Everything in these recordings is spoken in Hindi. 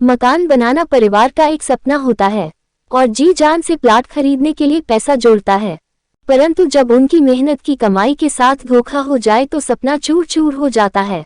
मकान बनाना परिवार का एक सपना होता है और जी जान से प्लाट खरीदने के लिए पैसा जोड़ता है, परंतु जब उनकी मेहनत की कमाई के साथ धोखा हो जाए तो सपना चूर चूर हो जाता है।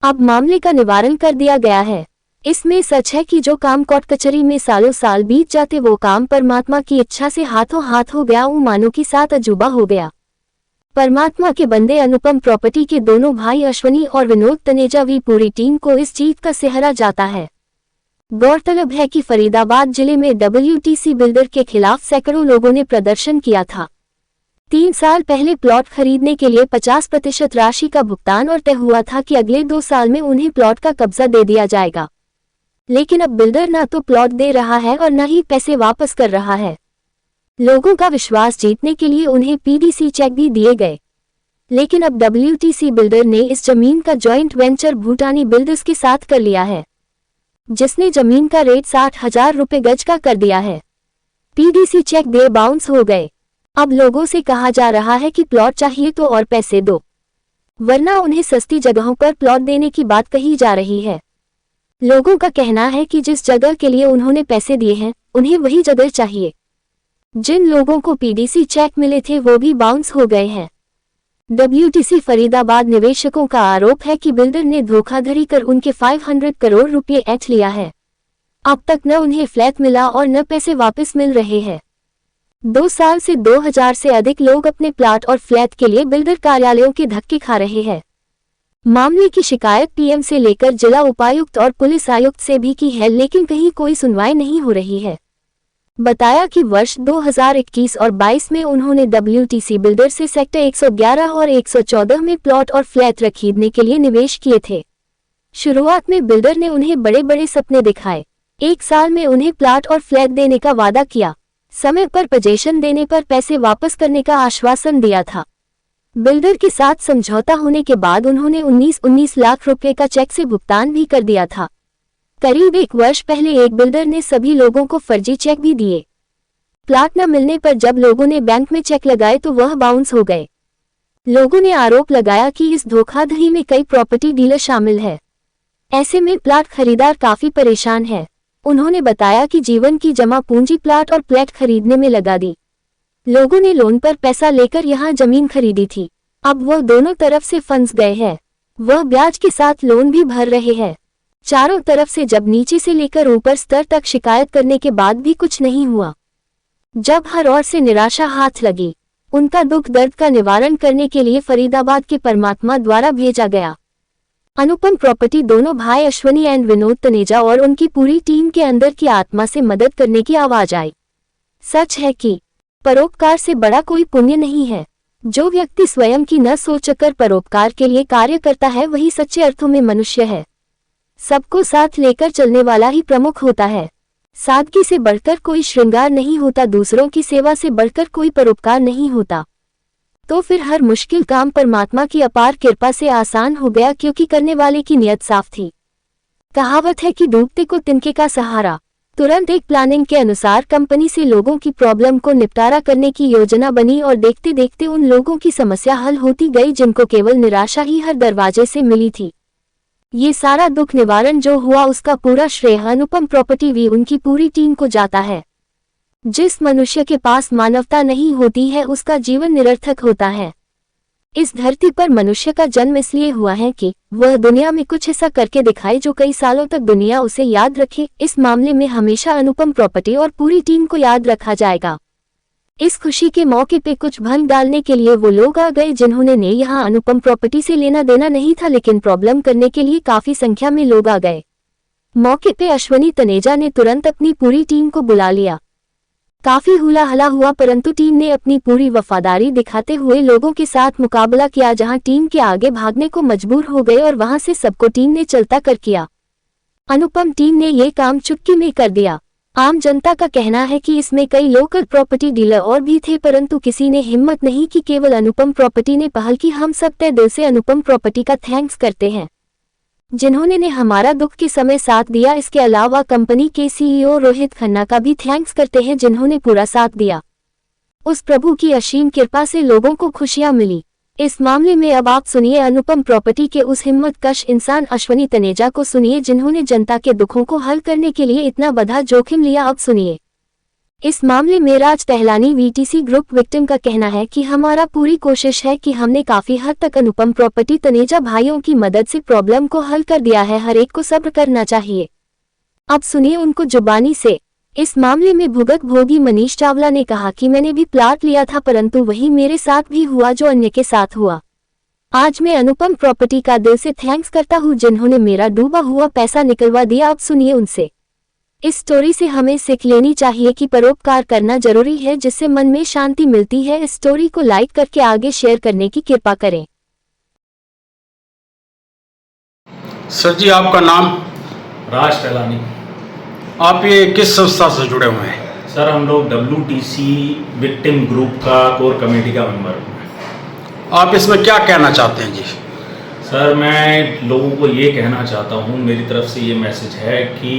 अब मामले का निवारण कर दिया गया है। इसमें सच है कि जो काम कोर्ट कचहरी में सालों साल बीत जाते वो काम परमात्मा की इच्छा से हाथों हाथ हो गया। मानो के साथ अजूबा हो गया। परमात्मा के बंदे अनुपम प्रॉपर्टी के दोनों भाई अश्वनी और विनोद तनेजा भी पूरी टीम को इस जीत का सेहरा जाता है। गौरतलब है कि फरीदाबाद जिले में WTC बिल्डर के खिलाफ सैकड़ों लोगों ने प्रदर्शन किया था। 3 साल पहले प्लॉट खरीदने के लिए 50% राशि का भुगतान और तय हुआ था कि अगले 2 साल में उन्हें प्लॉट का कब्जा दे दिया जाएगा, लेकिन अब बिल्डर न तो प्लॉट दे रहा है और न ही पैसे वापस कर रहा है। लोगों का विश्वास जीतने के लिए उन्हें PDC चेक भी दिए गए, लेकिन अब WTC बिल्डर ने इस जमीन का जॉइंट वेंचर भूटानी बिल्डर्स के साथ कर लिया है, जिसने जमीन का रेट 60,000 रुपये गज का कर दिया है। PDC चेक दे बाउंस हो गए। अब लोगों से कहा जा रहा है कि प्लॉट चाहिए तो और पैसे दो, वरना उन्हें सस्ती जगहों पर प्लॉट देने की बात कही जा रही है। लोगों का कहना है कि जिस जगह के लिए उन्होंने पैसे दिए हैं उन्हें वही जगह चाहिए। जिन लोगों को PDC चेक मिले थे वो भी बाउंस हो गए हैं। WTC फरीदाबाद निवेशकों का आरोप है कि बिल्डर ने धोखाधड़ी कर उनके 500 करोड़ रुपए ऐंठ लिया है। अब तक न उन्हें फ्लैट मिला और न पैसे वापस मिल रहे हैं। 2 साल से 2000 से अधिक लोग अपने प्लाट और फ्लैट के लिए बिल्डर कार्यालयों के धक्के खा रहे हैं। मामले की शिकायत PM से लेकर जिला उपायुक्त और पुलिस आयुक्त से भी की है, लेकिन कहीं कोई सुनवाई नहीं हो रही है। बताया कि वर्ष 2021 और 22 में उन्होंने WTC बिल्डर से सेक्टर 111 और 114 में प्लॉट और फ्लैट खरीदने के लिए निवेश किए थे। शुरुआत में बिल्डर ने उन्हें बड़े बड़े सपने दिखाए। 1 साल में उन्हें प्लॉट और फ्लैट देने का वादा किया, समय पर पोजीशन देने पर पैसे वापस करने का आश्वासन दिया था। बिल्डर के साथ समझौता होने के बाद उन्होंने 19 लाख रुपए का चेक से भुगतान भी कर दिया था। करीब 1 वर्ष पहले एक बिल्डर ने सभी लोगों को फर्जी चेक भी दिए। प्लाट न मिलने पर जब लोगों ने बैंक में चेक लगाए तो वह बाउंस हो गए। लोगों ने आरोप लगाया कि इस धोखाधड़ी में कई प्रॉपर्टी डीलर शामिल है। ऐसे में प्लाट खरीदार काफी परेशान है। उन्होंने बताया कि जीवन की जमा पूंजी प्लाट और फ्लैट खरीदने में लगा दी। लोगों ने लोन पर पैसा लेकर यहां जमीन खरीदी थी। अब वह दोनों तरफ से फंस गए हैं। वह ब्याज के साथ लोन भी भर रहे हैं। चारों तरफ से जब नीचे से लेकर ऊपर स्तर तक शिकायत करने के बाद भी कुछ नहीं हुआ। जब हर ओर से निराशा हाथ लगी, उनका दुख दर्द का निवारण करने के लिए फरीदाबाद के परमात्मा द्वारा भेजा गया। अनुपम प्रॉपर्टी दोनों भाई अश्वनी एंड विनोद तनेजा और उनकी पूरी टीम के अंदर की आत्मा से मदद करने की आवाज आई। सच है कि परोपकार से बड़ा कोई पुण्य नहीं है। जो व्यक्ति स्वयं की न सोचकर परोपकार के लिए कार्य करता है वही सच्चे अर्थों में मनुष्य है। सबको साथ लेकर चलने वाला ही प्रमुख होता है। सादगी से बढ़कर कोई श्रृंगार नहीं होता, दूसरों की सेवा से बढ़कर कोई परोपकार नहीं होता। तो फिर हर मुश्किल काम परमात्मा की अपार कृपा से आसान हो गया, क्योंकि करने वाले की नियत साफ थी। कहावत है कि डूबते को तिनके का सहारा। तुरंत एक प्लानिंग के अनुसार कंपनी से लोगों की प्रॉब्लम को निपटारा करने की योजना बनी और देखते देखते उन लोगों की समस्या हल होती गई जिनको केवल निराशा ही हर दरवाजे से मिली थी। ये सारा दुख निवारण जो हुआ उसका पूरा श्रेय अनुपम प्रॉपर्टी भी उनकी पूरी टीम को जाता है। जिस मनुष्य के पास मानवता नहीं होती है उसका जीवन निरर्थक होता है। इस धरती पर मनुष्य का जन्म इसलिए हुआ है कि वह दुनिया में कुछ ऐसा करके दिखाए जो कई सालों तक दुनिया उसे याद रखे। इस मामले में हमेशा अनुपम प्रॉपर्टी और पूरी टीम को याद रखा जाएगा। इस खुशी के मौके पे कुछ भंग डालने के लिए वो लोग आ गए जिन्होंने ने यहाँ अनुपम प्रॉपर्टी से लेना देना नहीं था, लेकिन प्रॉब्लम करने के लिए काफी संख्या में लोग आ गए। मौके पे अश्वनी तनेजा ने तुरंत अपनी पूरी टीम को बुला लिया। काफी हुला हला हुआ, परंतु टीम ने अपनी पूरी वफादारी दिखाते हुए लोगों के साथ मुकाबला किया। जहां टीम के आगे भागने को मजबूर हो गए और वहां से सबको टीम ने चलता कर किया। अनुपम टीम ने ये काम चुटकी में कर दिया। आम जनता का कहना है कि इसमें कई लोकल प्रॉपर्टी डीलर और भी थे, परंतु किसी ने हिम्मत नहीं की। केवल अनुपम प्रॉपर्टी ने पहल की। हम सब तहे दिल से अनुपम प्रॉपर्टी का थैंक्स करते हैं जिन्होंने ने हमारा दुख के समय साथ दिया। इसके अलावा कंपनी के CEO रोहित खन्ना का भी थैंक्स करते हैं जिन्होंने पूरा साथ दिया। उस प्रभु की असीम कृपा से लोगों को खुशियां मिली। इस मामले में अब आप सुनिए अनुपम प्रॉपर्टी के उस हिम्मतकश इंसान अश्वनी तनेजा को सुनिए जिन्होंने जनता के दुखों को हल करने के लिए इतना बड़ा जोखिम लिया। अब सुनिए। इस मामले में राज टहलानी वीटीसी ग्रुप विक्टिम का कहना है कि हमारा पूरी कोशिश है कि हमने काफी हद तक अनुपम प्रॉपर्टी तनेजा भाइयों की मदद से प्रॉब्लम को हल कर दिया है, हर एक को सब्र करना चाहिए। अब सुनिए उनको जुबानी से। इस मामले में भुगत भोगी मनीष चावला ने कहा कि मैंने भी प्लाट लिया था परंतु वही मेरे साथ भी हुआ जो अन्य के साथ हुआ। आज मैं अनुपम प्रॉपर्टी का दिल से थैंक्स करता हूं जिन्होंने मेरा डूबा हुआ पैसा निकलवा दिया। अब सुनिए उनसे। इस स्टोरी से हमें सीख लेनी चाहिए कि परोपकार करना जरूरी है जिससे मन में शांति मिलती है। इस स्टोरी को लाइक करके आगे शेयर करने की कृपा करें। सर जी, आपका नाम? राज टहलानी। आप ये किस संस्था से जुड़े हुए हैं? सर हम लोग WTC विक्टिम ग्रुप का कोर कमेटी का मेंबर हूँ। आप इसमें क्या कहना चाहते हैं जी? सर मैं लोगों को ये कहना चाहता हूँ, मेरी तरफ से ये मैसेज है कि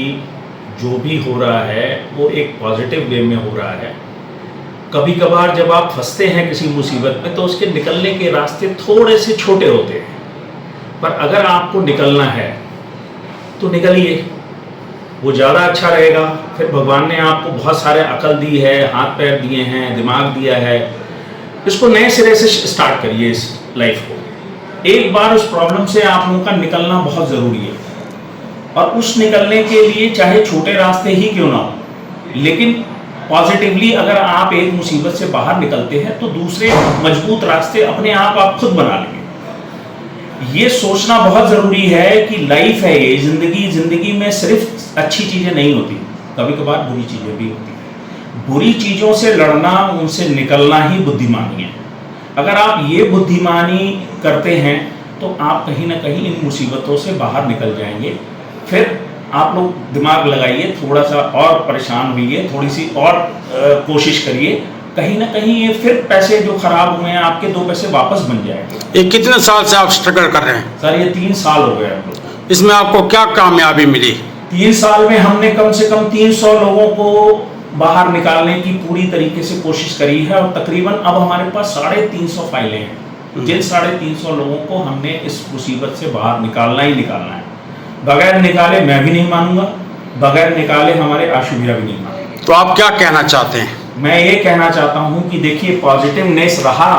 जो भी हो रहा है वो एक पॉजिटिव वे में हो रहा है। कभी कभार जब आप फंसते हैं किसी मुसीबत में तो उसके निकलने के रास्ते थोड़े से छोटे होते हैं, पर अगर आपको निकलना है तो निकलिए, वो ज़्यादा अच्छा रहेगा। फिर भगवान ने आपको बहुत सारे अकल दी है, हाथ पैर दिए हैं, दिमाग दिया है, इसको नए सिरे से स्टार्ट करिए इस लाइफ को। एक बार उस प्रॉब्लम से आप लोगों का निकलना बहुत ज़रूरी है और उस निकलने के लिए चाहे छोटे रास्ते ही क्यों ना हो, लेकिन पॉजिटिवली अगर आप एक मुसीबत से बाहर निकलते हैं तो दूसरे मजबूत रास्ते अपने आप खुद बना लेंगे। ये सोचना बहुत ज़रूरी है कि लाइफ है ये, जिंदगी में सिर्फ अच्छी चीज़ें नहीं होती, कभी कभार बुरी चीज़ें भी होती हैं। बुरी चीज़ों से लड़ना, उनसे निकलना ही बुद्धिमानी है। अगर आप ये बुद्धिमानी करते हैं तो आप कहीं ना कहीं इन मुसीबतों से बाहर निकल जाएंगे। फिर आप लोग दिमाग लगाइए, थोड़ा सा और परेशान होइए, थोड़ी सी और कोशिश करिए, कहीं ना कहीं ये फिर पैसे जो खराब हुए हैं आपके 2 पैसे वापस बन जाएंगे। ये कितने साल से आप स्ट्रगल कर रहे हैं? सर ये 3 साल हो गए हम लोग। इसमें आपको क्या कामयाबी मिली? 3 साल में हमने कम से कम 300 लोगों को बाहर निकालने की पूरी तरीके से कोशिश करी है और तकरीबन अब हमारे पास 350 फाइलें हैं, जिन 350 लोगों को हमने इस मुसीबत से बाहर निकालना ही निकालना है। बगैर निकाले मैं भी नहीं मानूंगा, बगैर निकाले हमारे आशु भैया भी नहीं मानेंगे। तो आप क्या कहना चाहते हैं? मैं ये कहना चाहता हूँ कि देखिए, पॉजिटिवनेस रहा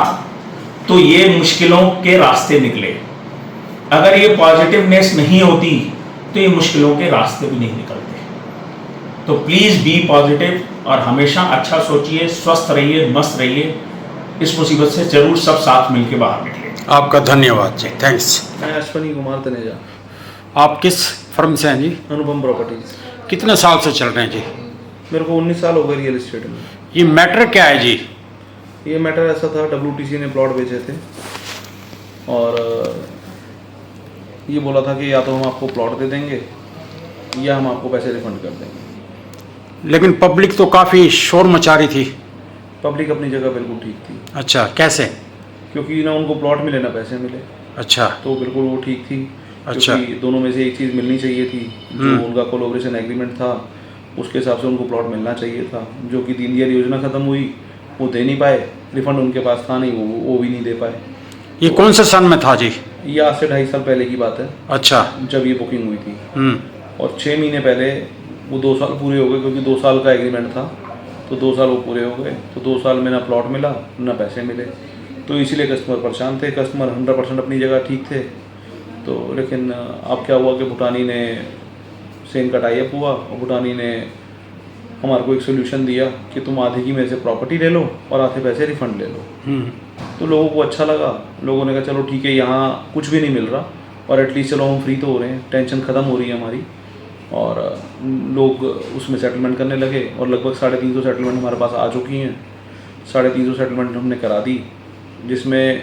तो ये मुश्किलों के रास्ते निकले। अगर ये पॉजिटिवनेस नहीं होती तो ये मुश्किलों के रास्ते भी नहीं निकलते। तो प्लीज़ बी पॉजिटिव और हमेशा अच्छा सोचिए, स्वस्थ रहिए, मस्त रहिए। इस मुसीबत से जरूर सब साथ मिलकर बाहर निकले। आपका धन्यवाद जी, थैंक्स। मैं अश्वनी कुमार तनेजा। आप किस फर्म से हैं जी? अनुपम प्रॉपर्टीज। कितने साल से चल रहे हैं जी? मेरे को 19 साल हो गए रियल एस्टेट में। ये मैटर क्या है जी? ये मैटर ऐसा था, WTC ने प्लॉट बेचे थे और ये बोला था कि या तो हम आपको प्लॉट दे देंगे या हम आपको पैसे रिफंड कर देंगे। लेकिन पब्लिक तो काफ़ी शोर मचा रही थी। पब्लिक अपनी जगह बिल्कुल ठीक थी। अच्छा, कैसे? क्योंकि ना उनको प्लॉट मिले ना पैसे मिले। अच्छा, तो बिल्कुल वो ठीक थी। अच्छा। क्योंकि दोनों में से एक चीज़ मिलनी चाहिए थी, जो उनका कोलैबोरेशन एग्रीमेंट था उसके हिसाब से उनको प्लॉट मिलना चाहिए था, जो कि दीनदयाल योजना ख़त्म हुई, वो दे नहीं पाए, रिफंड उनके पास था नहीं, वो भी नहीं दे पाए। ये कौन से सन में था जी? ये आज से 2.5 साल पहले की बात है। अच्छा। जब ये बुकिंग हुई थी और 6 महीने पहले वो 2 साल पूरे हो गए, क्योंकि 2 साल का एग्रीमेंट था, तो 2 साल वो पूरे हो गए। तो 2 साल में ना प्लॉट मिला ना पैसे मिले, तो इसीलिए कस्टमर परेशान थे। कस्टमर 100% अपनी जगह ठीक थे। तो लेकिन अब क्या हुआ कि भूटानी ने सेम का टाई अप हुआ और भूटानी ने हमारे को एक सोल्यूशन दिया कि तुम आधे की मेरे से प्रॉपर्टी ले लो और आधे पैसे रिफंड ले लो। तो लोगों को अच्छा लगा, लोगों ने कहा चलो ठीक है, यहाँ कुछ भी नहीं मिल रहा और एटलीस्ट चलो हम फ्री तो हो रहे हैं, टेंशन ख़त्म हो रही है हमारी। और लोग उसमें सेटलमेंट करने लगे और लगभग 350 सेटलमेंट हमारे पास आ चुकी हैं। 350 सेटलमेंट हमने करा दी, जिसमें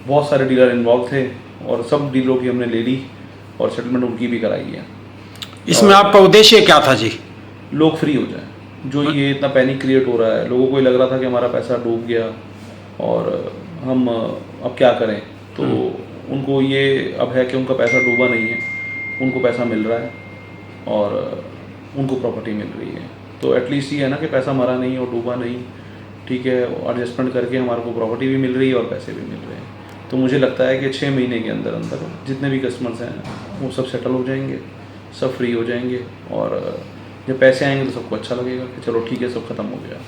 बहुत सारे डीलर इन्वॉल्व थे और सब डीलरों की हमने ले ली और सेटलमेंट उनकी भी कराई है। इसमें आपका उद्देश्य क्या था जी? लोग फ्री हो जाए। जो ये इतना पैनिक क्रिएट हो रहा है, लोगों को ये लग रहा था कि हमारा पैसा डूब गया और हम अब क्या करें। तो उनको ये अब है कि उनका पैसा डूबा नहीं है, उनको पैसा मिल रहा है और उनको प्रॉपर्टी मिल रही है। तो एटलीस्ट ये है ना कि पैसा मरा नहीं और डूबा नहीं, ठीक है, एडजस्टमेंट करके हमारे को प्रॉपर्टी भी मिल रही है और पैसे भी मिल रहे हैं। तो मुझे लगता है कि 6 महीने के अंदर अंदर जितने भी कस्टमर्स हैं वो सब सेटल हो जाएंगे, सब फ्री हो जाएंगे, और जब पैसे आएंगे तो सबको अच्छा लगेगा कि चलो ठीक है, सब ख़त्म हो गया।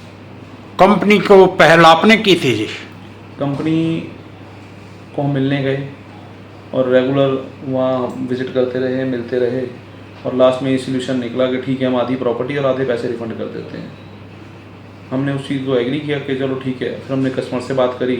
कंपनी को पहल आपने की थी जी? कंपनी को हम मिलने गए और रेगुलर वहाँ विज़िट करते रहे, मिलते रहे, और लास्ट में ये सोल्यूशन निकला कि ठीक है, हम आधी प्रॉपर्टी और आधे पैसे रिफ़ंड कर देते हैं। हमने उस चीज़ को एग्री किया कि चलो ठीक है। फिर हमने कस्टमर से बात करी,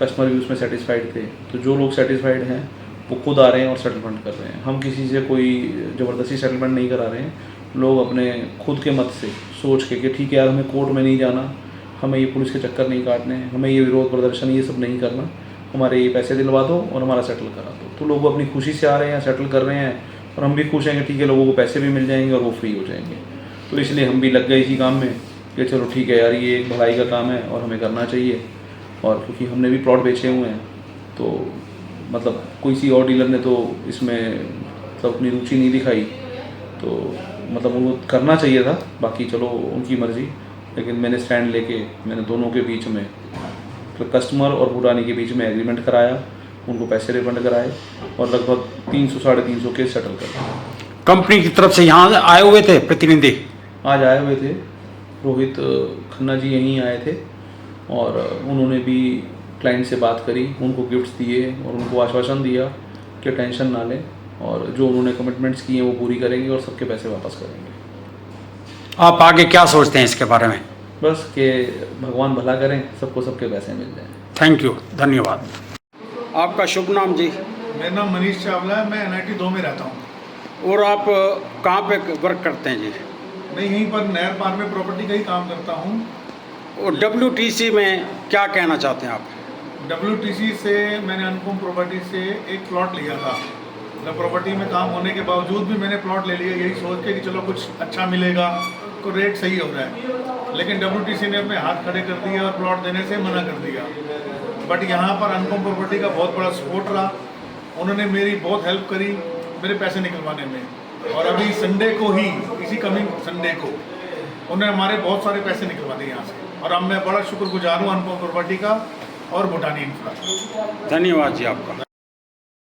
कस्टमर भी उसमें सेटिस्फाइड थे, तो जो लोग सेटिस्फाइड हैं वो खुद आ रहे हैं और सेटलमेंट कर रहे हैं। हम किसी से कोई ज़बरदस्ती सेटलमेंट नहीं करा रहे हैं। लोग अपने खुद के मत से सोच के कि ठीक है यार, हमें कोर्ट में नहीं जाना, हमें ये पुलिस के चक्कर नहीं काटने, हमें ये विरोध प्रदर्शन ये सब नहीं करना, हमारे ये पैसे दिलवा दो और हमारा सेटल करा दो। तो लोग अपनी खुशी से आ रहे हैं, सेटल कर रहे हैं, और हम भी खुश हैं कि ठीक है, लोगों को पैसे भी मिल जाएंगे और वो फ्री हो जाएंगे। तो इसलिए हम भी लग गए इसी काम में कि चलो ठीक है यार, ये एक भलाई का काम है और हमें करना चाहिए। और क्योंकि हमने भी प्लॉट बेचे हुए हैं, तो मतलब कोई सी और डीलर ने तो इसमें मतलब अपनी रुचि नहीं दिखाई, तो मतलब उनको करना चाहिए था। बाकी चलो उनकी मर्ज़ी, लेकिन मैंने स्टैंड लेके मैंने दोनों के बीच में, मतलब कस्टमर और भूटानी के बीच में एग्रीमेंट कराया, उनको पैसे रिफंड कराए और लगभग 300 साढ़े 300 केस सेटल कर। कंपनी की तरफ से यहाँ आए हुए थे प्रतिनिधि? आज आए हुए थे, रोहित खन्ना जी यहीं आए थे, और उन्होंने भी क्लाइंट से बात करी, उनको गिफ्ट्स दिए और उनको आश्वासन दिया कि टेंशन ना लें, और जो उन्होंने कमिटमेंट्स किए हैं वो पूरी करेंगे और सबके पैसे वापस करेंगे। आप आगे क्या सोचते हैं इसके बारे में? बस कि भगवान भला करें, सबको सबके पैसे मिल जाएं। थैंक यू, धन्यवाद। आपका शुभ नाम जी? मेरा नाम मनीष चावला है, मैं NIT 2 में रहता हूँ। और आप कहाँ पे वर्क करते हैं जी? मैं यहीं पर नहर पार में प्रॉपर्टी का ही काम करता हूँ। और WTC में क्या कहना चाहते हैं आप? WTC से मैंने अनुपम प्रॉपर्टी से एक प्लॉट लिया था। मतलब प्रॉपर्टी में काम होने के बावजूद भी मैंने प्लॉट ले लिया, यही सोच के कि चलो कुछ अच्छा मिलेगा, को रेट सही हो रहा है। लेकिन WTC ने अपने हाथ खड़े कर दिए और प्लॉट देने से मना कर दिया। बट यहाँ पर अनुपम प्रॉपर्टी का बहुत बड़ा सपोर्ट रहा, उन्होंने मेरी बहुत हेल्प करी मेरे पैसे निकलवाने में। और अभी संडे को ही, इसी कमिंग संडे को, उन्होंने हमारे बहुत सारे पैसे निकलवा दिए यहाँ से। और अब मैं बड़ा शुक्रगुजार हूँ अनुपम प्रॉपर्टी का और भूटानी इंफ्रा। धन्यवाद जी आपका।